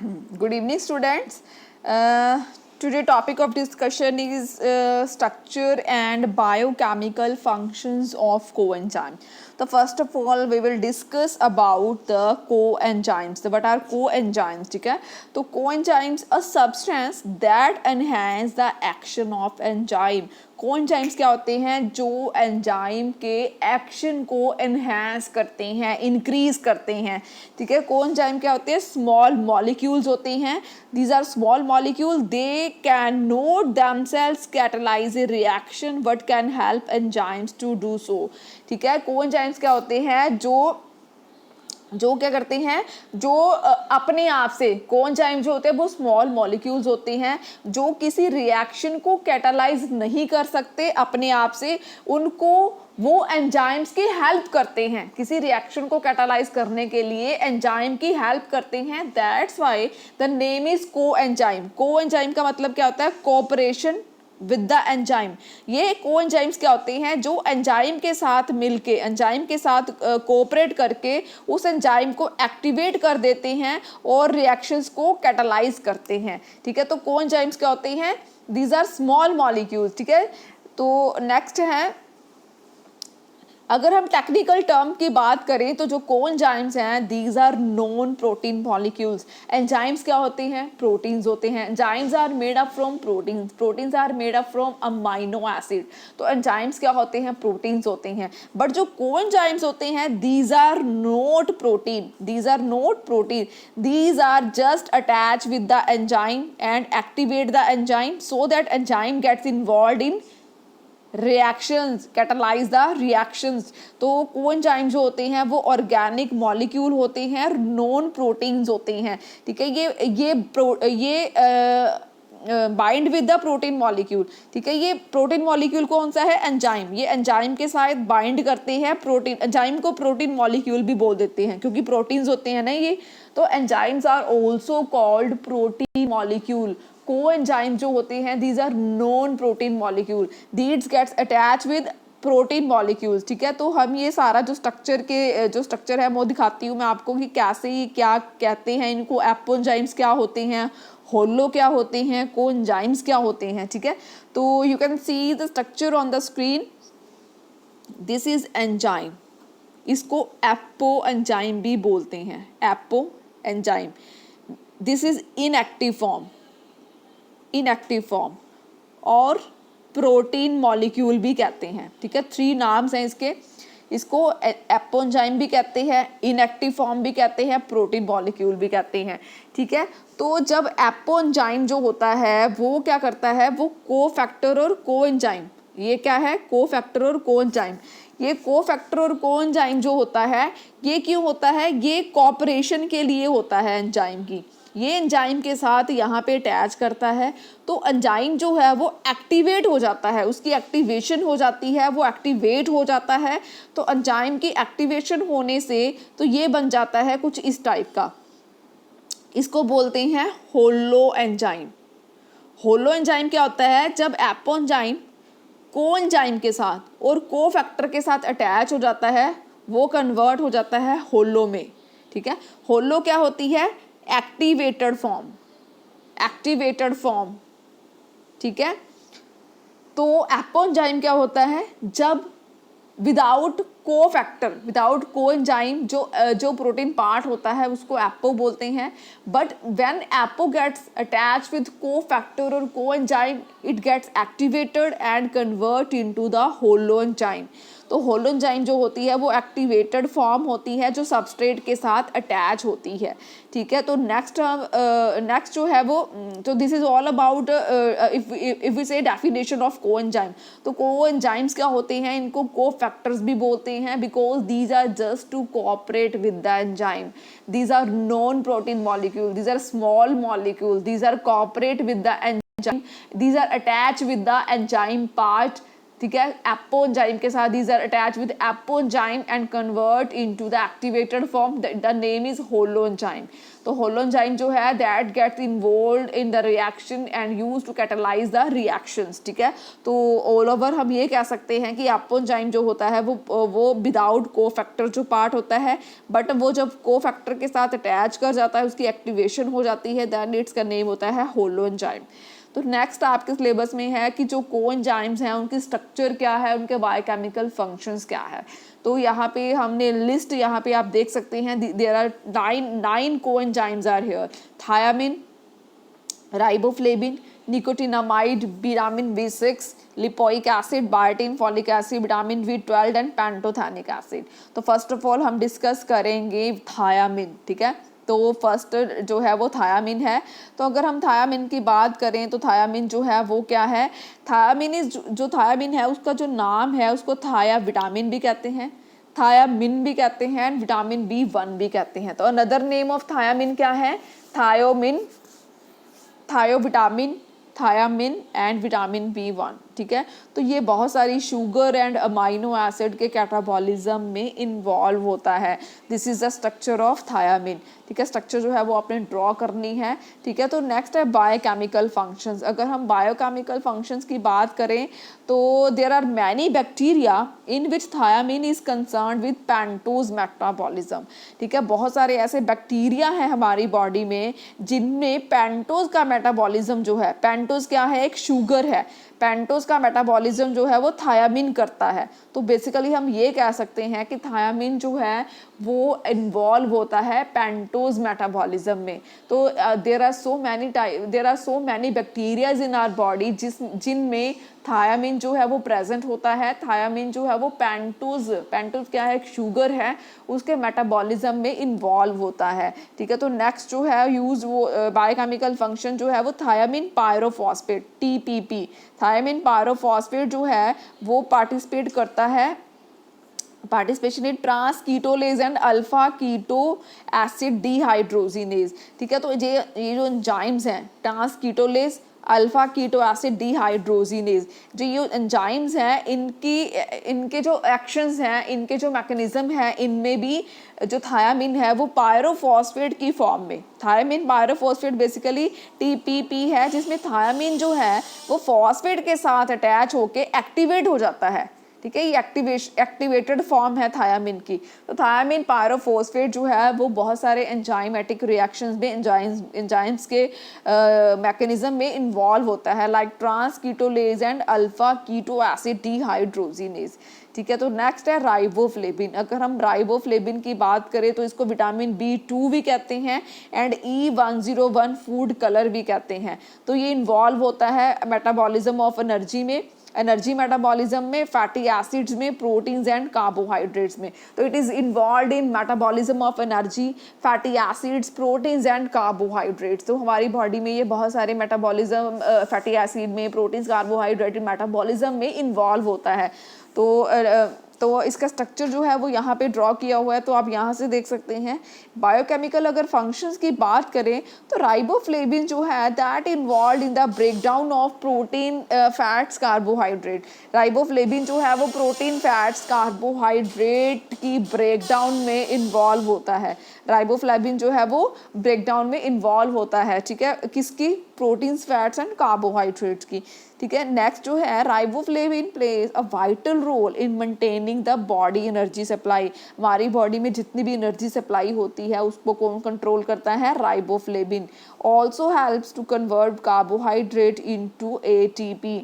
Good evening, students. Today topic of discussion is structure and biochemical functions of coenzyme. So first of all we will discuss about the coenzymes. So what are coenzymes? ठीक है, तो coenzymes a substance that enhance the action of enzyme. Coenzymes क्या होते हैं? जो enzyme के action को enhance करते हैं, इंक्रीज करते हैं. ठीक है, कोएंजाइम क्या होते हैं? स्मॉल मॉलिक्यूल्स होते हैं. These are small molecule. They can not themselves catalyse a reaction but can help enzymes to do so. ठीक है, कोएंजाइम्स क्या होते हैं? जो क्या करते हैं, जो अपने आप से कोएंजाइम जो होते हैं वो स्मॉल मॉलिक्यूल्स होते हैं जो किसी रिएक्शन को कैटालाइज नहीं कर सकते अपने आप से. उनको वो एंजाइम्स की हेल्प करते हैं, किसी रिएक्शन को कैटालाइज करने के लिए एंजाइम की हेल्प करते हैं. That's why the name is coenzyme. Coenzyme का मतलब क्या होता है? Cooperation with the enzyme. ये कोएंजाइम्स क्या होते हैं? जो एंजाइम के साथ मिलके, एंजाइम के साथ कोऑपरेट करके उस एंजाइम को एक्टिवेट कर देते हैं और रिएक्शंस को कैटालाइज करते हैं. ठीक है, तो कोएंजाइम्स क्या होते हैं? These are small molecules. ठीक है, तो नेक्स्ट है, अगर हम टेक्निकल टर्म की बात करें तो जो कोएंजाइम्स हैं these are non protein molecules. Enzymes क्या होते हैं? प्रोटीन्स होते हैं. Enzymes are made up from proteins. Proteins are made up from amino acid. तो एंजाइम्स क्या होते हैं? प्रोटीन्स होते हैं. बट जो कोएंजाइम्स होते हैं these are not protein. These are not protein. These are just attach with the enzyme and activate the enzyme so that enzyme gets involved in reactions, catalyse the reactions. तो coenzyme जो होते हैं वो organic molecule होते हैं, non proteins होते हैं. ठीक है, ये bind with the protein molecule. ठीक है, ये प्रोटीन मॉलिक्यूल कौन सा है? एंजाइम. ये एंजाइम के साथ बाइंड करते हैं प्रोटीन. एंजाइम को प्रोटीन मॉलिक्यूल भी बोल देते हैं क्योंकि प्रोटीन्स होते हैं ना ये. तो enzymes are also called protein molecule. Coenzyme जो होते हैं these are non protein molecule. These gets attach with protein molecules. ठीक है, तो हम ये सारा जो स्ट्रक्चर है वो दिखाती हूँ मैं आपको कि कैसे क्या कहते हैं इनको. एपोएंजाइम्स क्या होते हैं, होलो क्या होते हैं, कोएंजाइम्स क्या होते हैं. ठीक है, तो you can see the structure on the screen. This is enzyme. इसको एपोएंजाइम भी बोलते हैं, apoenzyme. This is inactive form, inactive form और प्रोटीन मॉलिक्यूल भी कहते हैं. ठीक है, 3 नाम्स हैं इसके. इसको एपोएंजाइम भी कहते हैं, इनएक्टिव फॉर्म भी कहते हैं, प्रोटीन मॉलिक्यूल भी कहते हैं. ठीक है, तो जब एपोएंजाइम जो होता है वो क्या करता है? वो कोफैक्टर और कोएंजाइम. ये क्या है? कोफैक्टर और कोएंजाइम. ये कोफैक्टर और कोएंजाइम जो होता है ये क्यों होता है? ये कोऑपरेशन के लिए होता है एंजाइम की. ये एंजाइम के साथ यहाँ पे अटैच करता है तो एंजाइम जो है वो एक्टिवेट हो जाता है, उसकी एक्टिवेशन हो जाती है, वो एक्टिवेट हो जाता है. तो एंजाइम की एक्टिवेशन होने से तो ये बन जाता है कुछ इस टाइप का. इसको बोलते हैं होलो एंजाइम. होलो एंजाइम क्या होता है? जब एपोएंजाइम कोएंजाइम के साथ और कोफैक्टर के साथ अटैच हो जाता है वो कन्वर्ट हो जाता है होलो में. ठीक है, होलो क्या होती है? Activated form, activated form. ठीक है, तो एपोएंजाइम क्या होता है? जब विदाउट कोफैक्टर, विदाउट कोएंजाइम जो प्रोटीन पार्ट होता है उसको एपो बोलते हैं. But when apo gets attach with cofactor और coenzyme it gets activated and convert into the holo enzyme. तो होलो एंजाइम जो होती है वो एक्टिवेटेड फॉर्म होती है जो सबस्ट्रेट के साथ अटैच होती है. ठीक है, तो नेक्स्ट जो है वो, तो this is all about if we say definition of coenzyme. तो कोएंजाइम्स क्या होते हैं? इनको कोफैक्टर्स भी बोलते हैं because these are just to cooperate with the enzyme. These are non protein molecule, these are small molecule, these are cooperate with the enzyme, these are attached with the enzyme part. ठीक है, apoenzyme के साथ, these are attach with apoenzyme and convert into the activated form, the name is holoenzyme. तो holoenzyme जो है that gets involve in the reaction and use to catalyse the reactions, ठीक है। तो ऑल ओवर हम ये कह सकते हैं कि एपोजाइम जो होता है वो विदाउट कोफैक्टर जो पार्ट होता है, बट वो जब कोफैक्टर के साथ अटैच कर जाता है, उसकी एक्टिवेशन हो जाती है, दैन इट्स का नेम होता है होलोजाइम। तो नेक्स्ट आपके सिलेबस में है कि जो कोएंजाइम्स हैं उनकी स्ट्रक्चर क्या है, उनके बायोकेमिकल फंक्शंस क्या है। तो यहाँ पे हमने लिस्ट यहाँ पे आप देख सकते हैं, there are nine coenzymes are here, thiamine, riboflavin, nicotinamide, vitamin B6, lipoic acid, biotin, folic acid, vitamin B12 and pantothenic acid. तो फर्स्ट ऑफ ऑल हम डिस्कस करेंगे थायामिन, ठीक है। तो फर्स्ट जो है वो थायामिन है। तो अगर हम थायामिन की बात करें तो थायामिन जो है वो क्या है, थायामिन इज जो थायामिन है उसका जो नाम है उसको थाया विटामिन भी कहते हैं, थायामिन भी कहते हैं एंड विटामिन B1 भी कहते हैं। तो अनदर नेम ऑफ थायामिन क्या है, थायोमिन, थायोविटामिन, थायामिन एंड विटामिन B1, ठीक है। तो ये बहुत सारी शुगर एंड अमाइनो एसिड के कैटाबॉलिज्म में इन्वॉल्व होता है। This is the structure of thiamine, ठीक है। स्ट्रक्चर जो है वो आपने ड्रॉ करनी है, ठीक है। तो नेक्स्ट है बायोकेमिकल फंक्शंस। अगर हम बायोकेमिकल फंक्शंस की बात करें तो there are many bacteria in which thiamine is concern with pentose metabolism, ठीक है। बहुत सारे ऐसे बैक्टीरिया हैं हमारी बॉडी में जिनमें पेंटोज का मेटाबॉलिज्म जो है, पेंटोज क्या है, एक शुगर है, पेंटोज का मेटाबॉलिज्म जो है वो थायामिन करता है। तो बेसिकली हम ये कह सकते हैं कि थायामिन जो है वो इन्वॉल्व होता है पेंटोज मेटाबॉलिज्म में। तो there are so many bacterias in our body जिनमें थायामिन जो है वो प्रेजेंट होता है। थायामिन जो है वो पेंटोज क्या है, एक शुगर है, उसके मेटाबॉलिज्म में इन्वॉल्व होता है, ठीक है। तो नेक्स्ट जो है यूज वो बायोकेमिकल फंक्शन जो है वो thiamine pyrophosphate, TPP, thiamine pyrophosphate जो है वो participation in transketolase and alpha keto acid dehydrogenase, ठीक है। तो ये जो एंजाइम्स हैं, transketolase, alpha keto acid dehydrogenase, जो ये एंजाइम्स हैं इनके जो एक्शंस हैं, इनके जो मैकेनिज्म हैं, इनमें भी जो थायामिन है वो पायरोफॉस्फेट की फॉर्म में, थायामिन पायरोफॉस्फेट बेसिकली TPP है, जिसमें थायामिन जो है वो फॉस्फेट के साथ अटैच होके एक्टिवेट हो जाता है, ठीक है। ये एक्टिवेटेड फॉर्म है थायामिन की। तो थायामिन पायरोफॉस्फेट जो है वो बहुत सारे एंजाइमेटिक रिएक्शंस में एंजाइम्स के मैकेनिज्म में इन्वॉल्व होता है, like transketolase and alpha keto acid dehydrogenase, ठीक है। तो नेक्स्ट है राइबोफ्लेविन। अगर हम राइबोफ्लेविन की बात करें तो इसको विटामिन B2 भी कहते हैं एंड E101 फूड कलर भी कहते हैं। तो ये इन्वॉल्व होता है मेटाबॉलिज्म ऑफ एनर्जी मेटाबॉलिज्म में, फैटी एसिड्स में, प्रोटीन्स एंड कार्बोहाइड्रेट्स में। तो it is involve in metabolism of energy, fatty acids, proteins and carbohydrates. तो हमारी बॉडी में ये बहुत सारे मेटाबॉलिज्म फैटी एसिड में, प्रोटीन्स, कार्बोहाइड्रेट मेटाबॉलिज्म में इन्वॉल्व होता है। तो इसका स्ट्रक्चर जो है वो यहाँ पे ड्रॉ किया हुआ है, तो आप यहाँ से देख सकते हैं। बायोकेमिकल अगर फंक्शंस की बात करें तो राइबोफ्लेविन जो है that involve in the breakdown of protein, fats, carbohydrate. Riboflavin जो है वो प्रोटीन, फैट्स, कार्बोहाइड्रेट की ब्रेकडाउन में इन्वॉल्व होता है। राइबोफ्लेविन जो है वो ब्रेकडाउन में इन्वॉल्व होता है, ठीक है, किसकी, प्रोटीन्स, फैट्स एंड कार्बोहाइड्रेट्स की, ठीक है। नेक्स्ट जो है riboflavin plays a vital role in maintaining the body energy supply. हमारी बॉडी में जितनी भी एनर्जी सप्लाई होती है उसको कौन कंट्रोल करता है, riboflavin. Also helps to convert carbohydrate into ATP।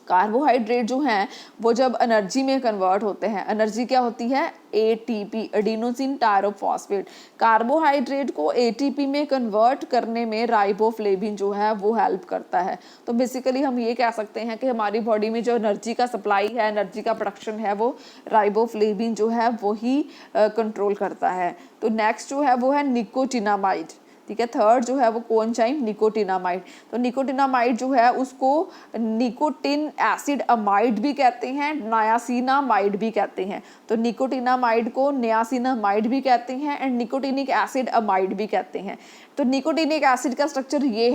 Carbohydrate जो हैं वो जब एनर्जी में कन्वर्ट होते हैं, एनर्जी क्या होती है, ATP, एडिनोसिन टायरोफॉस्फेट। कार्बोहाइड्रेट को ATP में कन्वर्ट करने में राइबोफ्लेविन जो है वो हेल्प करता है। तो बेसिकली हम ये कह सकते हैं कि हमारी बॉडी में जो एनर्जी का सप्लाई है, एनर्जी का प्रोडक्शन है, वो राइबोफ्लेविन जो है वही कंट्रोल करता है। तो नेक्स्ट जो है वो है निकोटिनामाइड। ठीक है। थर्ड जो है वो कोएंजाइम निकोटिनामाइड। तो निकोटिनामाइड जो है उसको निकोटिन एसिड अमाइड भी कहते हैं, नायासिनामाइड भी कहते हैं। तो निकोटिनामाइड को नियासिनामाइड भी कहते हैं एंड निकोटिनिक एसिड अमाइड भी कहते हैं। तो निकोटिनिक एसिड का स्ट्रक्चर ये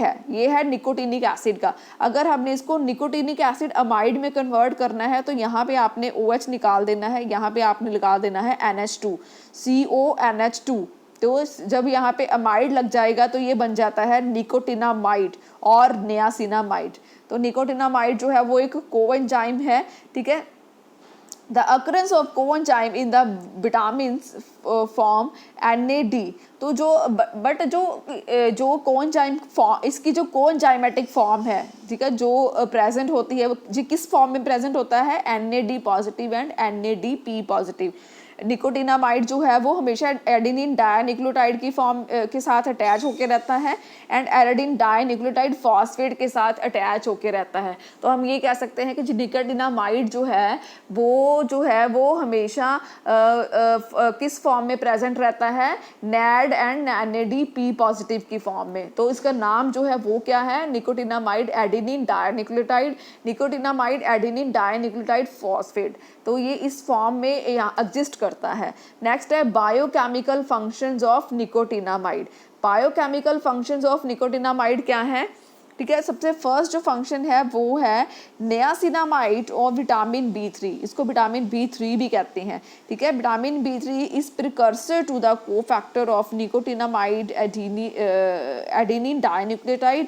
है निकोटिनिक एसिड का। अगर हमने इसको निकोटिनिक एसिड अमाइड में कन्वर्ट करना है तो यहाँ पे आपने OH निकाल देना है, यहाँ पे आपने लगा देना है NH2, CONH2। तो जब यहाँ पे अमाइड लग जाएगा तो ये बन जाता है निकोटिनामाइड और नियासिनामाइड। तो निकोटिनामाइड जो है वो एक कोएंजाइम है, ठीक है। The occurrence of coenzyme in the vitamins form NAD। तो जो कोएंजाइम फॉर्म, इसकी जो कोएंजाइमेटिक फॉर्म है, ठीक है, जो प्रेजेंट होती है वो जी किस फॉर्म में प्रेजेंट होता है, NAD positive and NADP positive. Nicotinamide जो है वो हमेशा एडेनिन डाइन्यूक्लियोटाइड की फॉर्म के साथ अटैच होकर रहता है एंड एडेनिन डाइन्यूक्लियोटाइड फॉस्फेट के साथ अटैच होकर रहता है। तो हम ये कह सकते हैं कि निकोटिनामाइड जो है वो हमेशा किस फॉर्म में प्रेजेंट रहता है, NAD एंड NADP पॉजिटिव की फॉर्म में। तो इसका नाम जो है वो क्या है, nicotinamide adenine dinucleotide, nicotinamide adenine dinucleotide phosphate. तो ये इस फॉर्म में यहाँ एग्जिस्ट करता है। नेक्स्ट है biochemical functions of nicotinamide. Biochemical functions of nicotinamide क्या है, ठीक है। सबसे फर्स्ट जो फंक्शन है वो है नियासिनामाइड और विटामिन B3। इसको विटामिन B3 भी कहते हैं, ठीक है। Vitamin B3 is precursor to the cofactor of nicotinamide adenine dinucleotide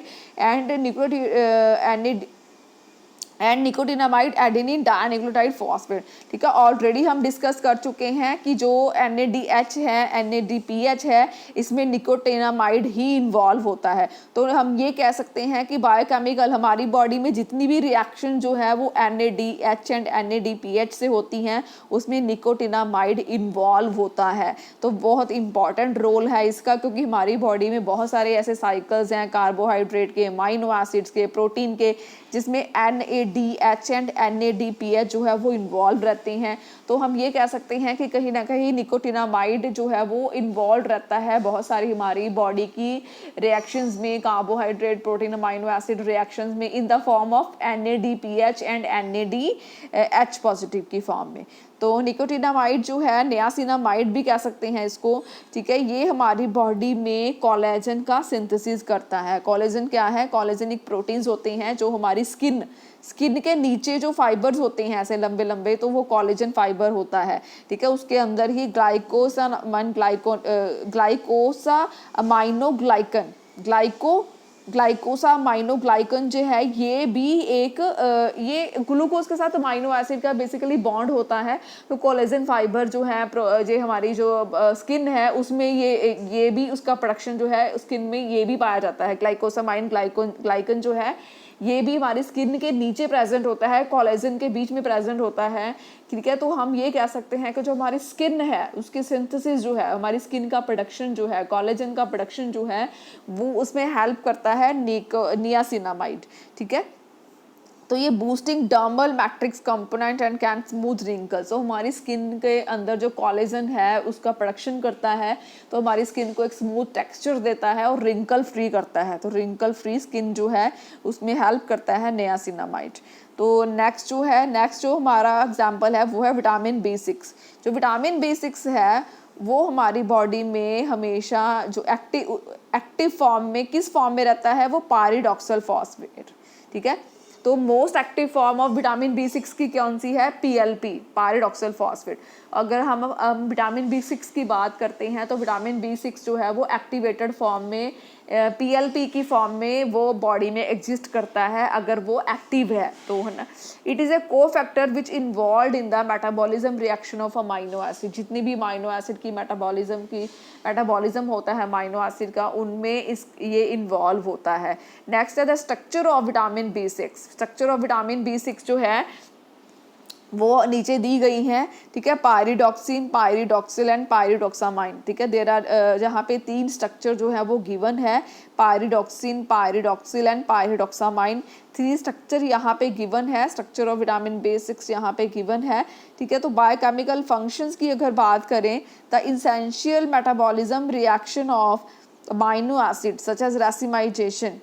and nicotinamide adenine dinucleotide phosphate, ठीक है। ऑलरेडी हम डिस्कस कर चुके हैं कि जो NADH है, NADPH है, इसमें निकोटिनामाइड ही इन्वॉल्व होता है। तो हम ये कह सकते हैं कि बायोकेमिकल हमारी बॉडी में जितनी भी रिएक्शन जो है वो NADH एंड NADPH से होती हैं उसमें निकोटिनामाइड इन्वॉल्व होता है। तो बहुत इंपॉर्टेंट रोल है इसका, क्योंकि हमारी बॉडी में बहुत सारे ऐसे साइकिल्स हैं कार्बोहाइड्रेट के, अमाइनो एसिड्स के, प्रोटीन के, जिसमें NADH एंड NADPH जो है वो इन्वॉल्व रहते हैं। तो हम ये कह सकते हैं कि कहीं ना कहीं निकोटिनामाइड जो है वो इन्वॉल्व रहता है बहुत सारी हमारी बॉडी की रिएक्शंस में, carbohydrate, protein, amino acid reactions में, in the form of NADPH and NADH positive की फॉर्म में। तो निकोटिनामाइड जो है, नियासिनामाइड भी कह सकते हैं इसको, ठीक है। ये हमारी बॉडी में कोलेजन का सिंथेसिस करता है। कोलेजन क्या है, कोलेजनिक प्रोटीन्स होते हैं जो हमारी स्किन के नीचे जो फाइबर्स होते हैं ऐसे लंबे लंबे, तो वो कोलेजन फाइबर होता है, ठीक है। उसके अंदर ही ग्लाइकोसा अमाइनोग्लाइकन जो है ये भी एक ये ग्लूकोज के साथ अमाइनो एसिड का बेसिकली बॉन्ड होता है। तो कोलेजन फाइबर जो है जो हमारी जो स्किन है उसमें ये भी उसका प्रोडक्शन जो है स्किन में ये भी पाया जाता है। ग्लाइकोसामाइन ग्लाइकन जो है ये भी हमारी स्किन के नीचे प्रेजेंट होता है, कोलेजन के बीच में प्रेजेंट होता है, ठीक है। तो हम ये कह सकते हैं कि जो हमारी स्किन है उसकी सिंथेसिस जो है, हमारी स्किन का प्रोडक्शन जो है, कोलेजन का प्रोडक्शन जो है वो उसमें हेल्प करता है नियासिनामाइड, ठीक है। तो ये boosting dermal matrix component and can smooth wrinkles. तो हमारी स्किन के अंदर जो कोलेजन है उसका प्रोडक्शन करता है, तो हमारी स्किन को एक स्मूथ टेक्सचर देता है और रिंकल फ्री करता है। तो रिंकल फ्री स्किन जो है उसमें हेल्प करता है नियासिनामाइड। तो नेक्स्ट जो हमारा एग्जाम्पल है वो है विटामिन B6। जो विटामिन B6 है वो हमारी बॉडी में हमेशा जो एक्टिव फॉर्म में किस फॉर्म में रहता है, वो पायरिडॉक्सिल फॉस्फेट, ठीक है। तो most active form of vitamin B6 की कौन सी है, PLP, पायरिडॉक्सिल फॉस्फेट। अगर हम विटामिन B6 की बात करते हैं तो विटामिन B6 जो है वो एक्टिवेटेड फॉर्म में PLP की फॉर्म में वो बॉडी में एग्जिस्ट करता है अगर वो एक्टिव है तो, है ना। इट इज़ ए को factor which involve in the metabolism reaction of amino acid. जितनी भी अमाइनो एसिड की मेटाबॉलिज्म होता है अमाइनो एसिड का, उनमें ये इन्वॉल्व होता है। नेक्स्ट है the structure of vitamin B6। Structure of vitamin B6 जो है वो नीचे दी गई हैं, ठीक है। पायरिडॉक्सिन, पायरिडॉक्सिल एंड पायरिडॉक्सामाइन, ठीक है। देयर आर जहाँ पे 3 स्ट्रक्चर जो है वो गिवन है, पायरिडॉक्सिन, पायरिडॉक्सिल एंड पायरिडॉक्सामाइन। 3 स्ट्रक्चर यहाँ पे गिवन है, स्ट्रक्चर ऑफ विटामिन B6 यहाँ पे गिवन है, ठीक है। तो बायोकेमिकल फंक्शंस की अगर बात करें, the essential metabolism reaction of amino acids such as racemization.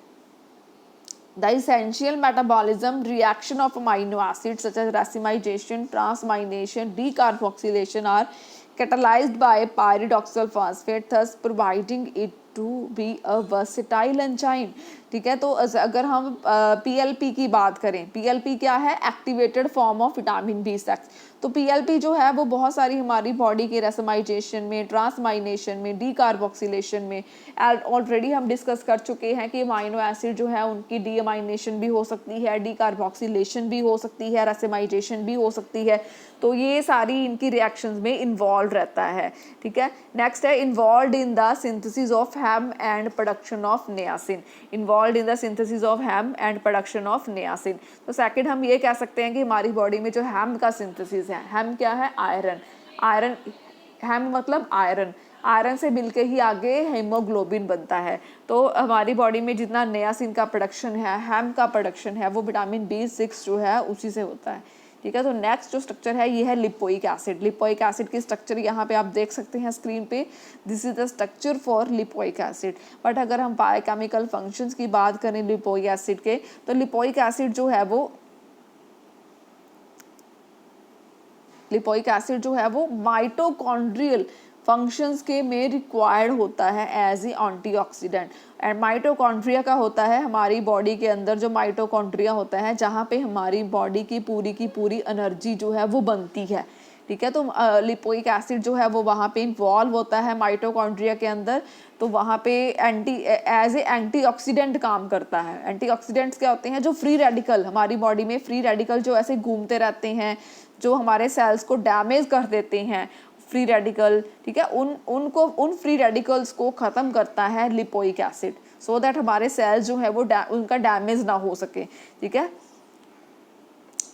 The essential metabolism reaction of amino acids such as racemization, transamination, decarboxylation are catalyzed by pyridoxal phosphate, thus providing it to be a versatile enzyme. ठीक है, तो अगर हम PLP की बात करें, PLP क्या है? Activated form of vitamin B6। तो PLP जो है वो बहुत सारी हमारी बॉडी के रेसमाइजेशन में, ट्रांसमाइनेशन में, डीकार्बोक्सिलेशन में ऑलरेडी हम डिस्कस कर चुके हैं कि अमाइनो एसिड जो है उनकी डीअमाइनेशन भी हो सकती है, डीकार्बोक्सिलेशन भी हो सकती है, रेसमाइजेशन भी हो सकती है। तो ये सारी इनकी रिएक्शंस में इन्वॉल्व रहता है। ठीक है, नेक्स्ट है involve in the synthesis of ham and production of niacin. Involve in the synthesis of ham and production of niacin. तो सेकंड हम ये कह सकते हैं कि हमारी बॉडी में जो हैम का सिंथेसिस है, हैम क्या है? आयरन। आयरन, हैम मतलब आयरन, आयरन से मिलके ही आगे हेमोग्लोबिन बनता है। तो हमारी बॉडी में जितना नियासिन का प्रोडक्शन है, हैम का प्रोडक्शन है, वो विटामिन B6 जो है उसी से होता है। ठीक है, तो नेक्स्ट जो स्ट्रक्चर है ये है लिपोइक एसिड। लिपोइक एसिड की स्ट्रक्चर यहाँ पे आप देख सकते हैं स्क्रीन पे, this is the structure for lipoic acid. But अगर हम बायोकेमिकल फंक्शंस की बात करें लिपोइक एसिड के, तो लिपोइक एसिड जो है वो माइटोकॉन्ड्रियल फंक्शंस के में रिक्वायर्ड होता है as a antioxidant. And mitochondria का होता है हमारी बॉडी के अंदर, जो माइटोकॉन्ड्रिया होता है जहाँ पे हमारी बॉडी की पूरी एनर्जी जो है वो बनती है। ठीक है, तो लिपोइक एसिड जो है वो वहाँ पे इन्वॉल्व होता है माइटोकॉन्ड्रिया के अंदर। तो वहाँ पे एज ए एंटीऑक्सीडेंट काम करता है। एंटीऑक्सीडेंट्स क्या होते हैं? जो फ्री रेडिकल, हमारी बॉडी में फ्री रेडिकल जो ऐसे घूमते रहते हैं, जो हमारे सेल्स को डैमेज कर देते हैं, फ्री रेडिकल। ठीक है, उन फ्री रेडिकल्स को ख़त्म करता है लिपोइक एसिड, सो दैट हमारे सेल्स जो है वो उनका डैमेज ना हो सके। ठीक है,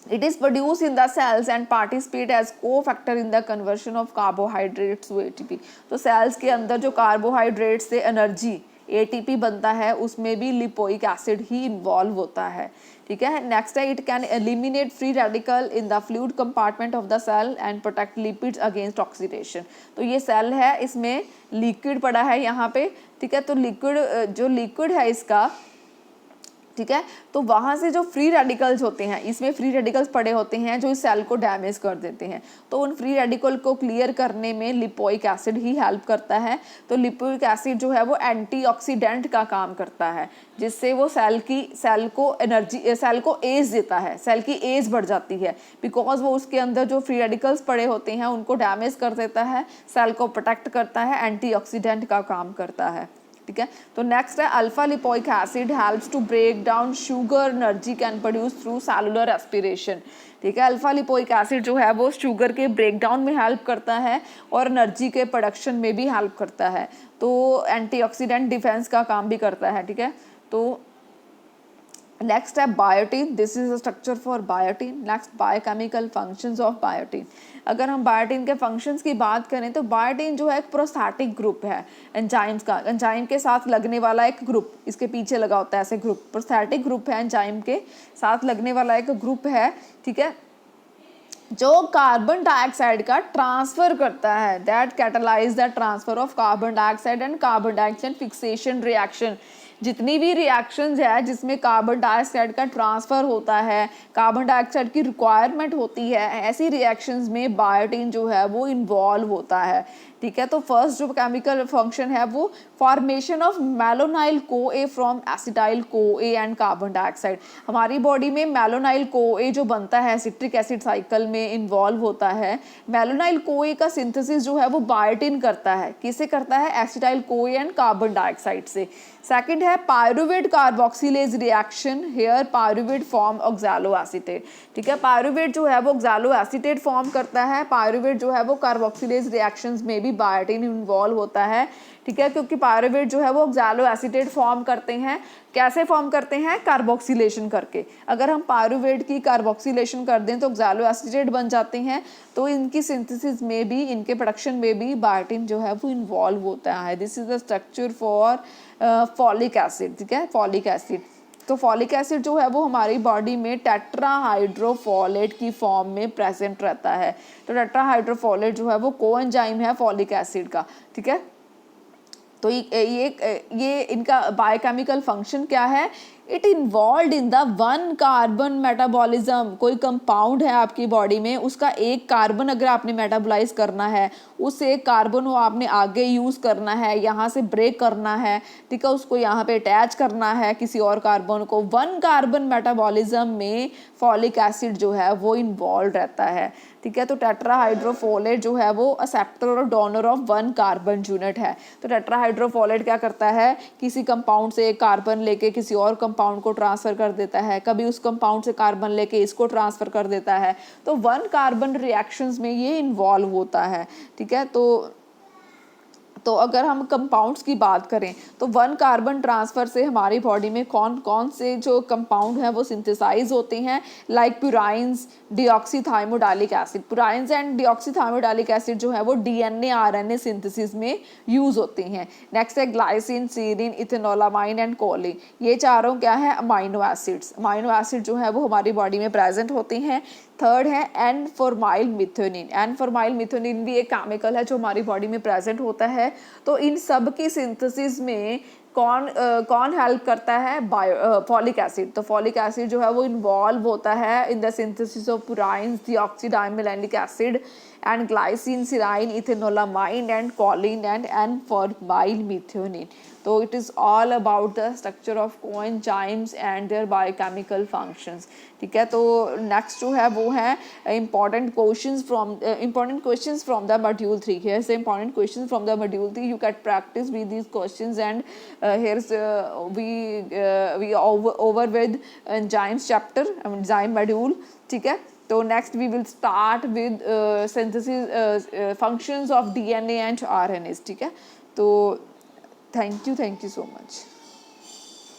it is produced in the cells and participate as co-factor in the conversion of carbohydrates to ATP। तो सेल्स के अंदर जो कार्बोहाइड्रेट्स से एनर्जी ATP बनता है उसमें भी लिपोइक एसिड ही इन्वॉल्व होता है। ठीक है, नेक्स्ट है it can eliminate free radical in the fluid compartment of the cell and protect lipids against oxidation. तो ये सेल है, इसमें लिक्विड पड़ा है यहाँ पे। ठीक है, तो लिक्विड है इसका, ठीक है, तो वहाँ से जो फ्री रेडिकल्स होते हैं, इसमें फ्री रेडिकल्स पड़े होते हैं जो इस सेल को डैमेज कर देते हैं। तो उन फ्री रेडिकल को क्लियर करने में लिपोइक एसिड ही हेल्प करता है। तो लिपोइक एसिड जो है वो एंटीऑक्सीडेंट का काम करता है, जिससे वो सेल को एज देता है, सेल की एज बढ़ जाती है, बिकॉज वो उसके अंदर जो फ्री रेडिकल्स पड़े होते हैं उनको डैमेज कर देता है, सेल को प्रोटेक्ट करता है, एंटीऑक्सीडेंट का काम करता है। ठीक है, तो नेक्स्ट है alpha lipoic acid helps to break down sugar energy can produce through cellular aspiration. ठीक है, अल्फा लिपोइक एसिड जो है वो शुगर के ब्रेक डाउन में हेल्प करता है और एनर्जी के प्रोडक्शन में भी हेल्प करता है। तो एंटीऑक्सीडेंट डिफेंस का काम भी करता है। ठीक है, तो नेक्स्ट है biotin, this is the structure for biotin. Next biochemical functions of biotin. अगर हम बायोटीन के फंक्शंस की बात करें तो बायोटीन जो है एक प्रोस्थेटिक ग्रुप है एंजाइम्स का, एंजाइम के साथ लगने वाला एक ग्रुप, इसके पीछे लगा होता है ऐसे ग्रुप, प्रोस्थेटिक ग्रुप है, एंजाइम के साथ लगने वाला एक ग्रुप है। ठीक है, जो कार्बन डाइऑक्साइड का ट्रांसफर करता है, that catalyse the transfer of carbon dioxide and carbon dioxide fixation reaction. जितनी भी रिएक्शंस है जिसमें कार्बन डाइऑक्साइड का ट्रांसफ़र होता है, कार्बन डाइऑक्साइड की रिक्वायरमेंट होती है, ऐसी रिएक्शंस में बायोटीन जो है वो इन्वॉल्व होता है। ठीक है, तो फर्स्ट जो केमिकल फंक्शन है वो formation of malonyl CoA from acetyl CoA and carbon dioxide. हमारी बॉडी में मेलोनाइल CoA जो बनता है सिट्रिक एसिड साइकिल में इन्वॉल्व होता है। मेलोनाइल CoA का सिंथेसिस जो है वो बायोटीन करता है, किससे करता है? Acetyl CoA and carbon dioxide से। सेकंड है pyruvate carboxylase reaction, here pyruvate form oxaloacetate. ठीक है, पायरुवेट जो है वो ऑक्सैलो एसीटेट फॉर्म करता है। पायरुवेट जो है वो कार्बोक्सिलेज रिएक्शंस में भी बायोटीन इन्वॉल्व होता है। ठीक है, क्योंकि पायरुवेट जो है वो ऑक्सैलो एसीटेट फॉर्म करते हैं। कैसे फॉर्म करते हैं? कार्बोक्सिलेशन करके। अगर हम पायरुवेट की कार्बोक्सिलेशन कर दें तो ऑक्सैलो एसीटेट बन जाते हैं। तो इनकी सिंथेसिस में भी, इनके प्रोडक्शन में भी बायोटीन जो है वो इन्वॉल्व होता है। This is the structure for folic acid. ठीक है, फॉलिक एसिड, तो फॉलिक एसिड जो है वो हमारी बॉडी में टेट्राहाइड्रोफोलेट की फॉर्म में प्रेजेंट रहता है। तो टेट्राहाइड्रोफोलेट जो है वो कोएंजाइम है फॉलिक एसिड का। ठीक है, तो ये इनका बायोकेमिकल फंक्शन क्या है? It involve in the one carbon metabolism. कोई कंपाउंड है आपकी बॉडी में, उसका एक कार्बन अगर आपने मेटाबोलाइज करना है, उस एक कार्बन को आपने आगे यूज़ करना है, यहाँ से ब्रेक करना है, ठीक है, उसको यहाँ पे अटैच करना है किसी और कार्बन को। वन कार्बन मेटाबॉलिज्म में फॉलिक एसिड जो है वो इन्वॉल्व रहता है, ठीक है। तो टेट्राहाइड्रोफोलेट जो है वो एक्सेप्टर और donor of one carbon unit है। तो टेट्राहाइड्रोफोलेट क्या करता है? किसी कंपाउंड से एक कार्बन लेके किसी और कंपाउंड को ट्रांसफर कर देता है, कभी उस कंपाउंड से कार्बन लेके इसको ट्रांसफर कर देता है। तो वन कार्बन रिएक्शंस में ये इन्वॉल्व होता है, ठीक है। तो अगर हम कंपाउंड्स की बात करें तो वन कार्बन ट्रांसफ़र से हमारी बॉडी में कौन कौन से जो कंपाउंड हैं वो सिंथेसाइज होते हैं, लाइक प्यूराइंस, डिऑक्सीथाइमोडाइलिक एसिड। प्यूराइंस एंड डिऑक्सीथाइमोडाइलिक एसिड जो है वो डीएनए आरएनए सिंथेसिस में यूज़ होते हैं। नेक्स्ट है ग्लाइसिन, सीरिन, इथेनोलामाइन एंड कोलिन। ये चारों क्या है? Amino acids. अमाइनो एसिड जो है वो हमारी बॉडी में प्रेजेंट होते हैं। थर्ड है एन फॉर्माइल मिथोनिन। एन फॉर्माइल मिथोनिन भी एक केमिकल है जो हमारी बॉडी में प्रेजेंट होता है। तो इन सब की सिंथेसिस में कौन हेल्प करता है? Folic acid. तो फॉलिक एसिड जो है वो इन्वॉल्व होता है in the synthesis of purines, deoxythymidylic acid and glycine, serine, ethanolamine and choline and N formyl methionine. तो it is all about the structure of coenzymes and their biochemical functions, ठीक है। तो next जो है वो है important questions from the module 3. Here's the important questions from the module 3. You can practice with these questions, and here's we over with enzymes chapter, enzyme module, ठीक है। तो next we will start with synthesis functions of DNA and RNAs, ठीक है। तो thank you so much.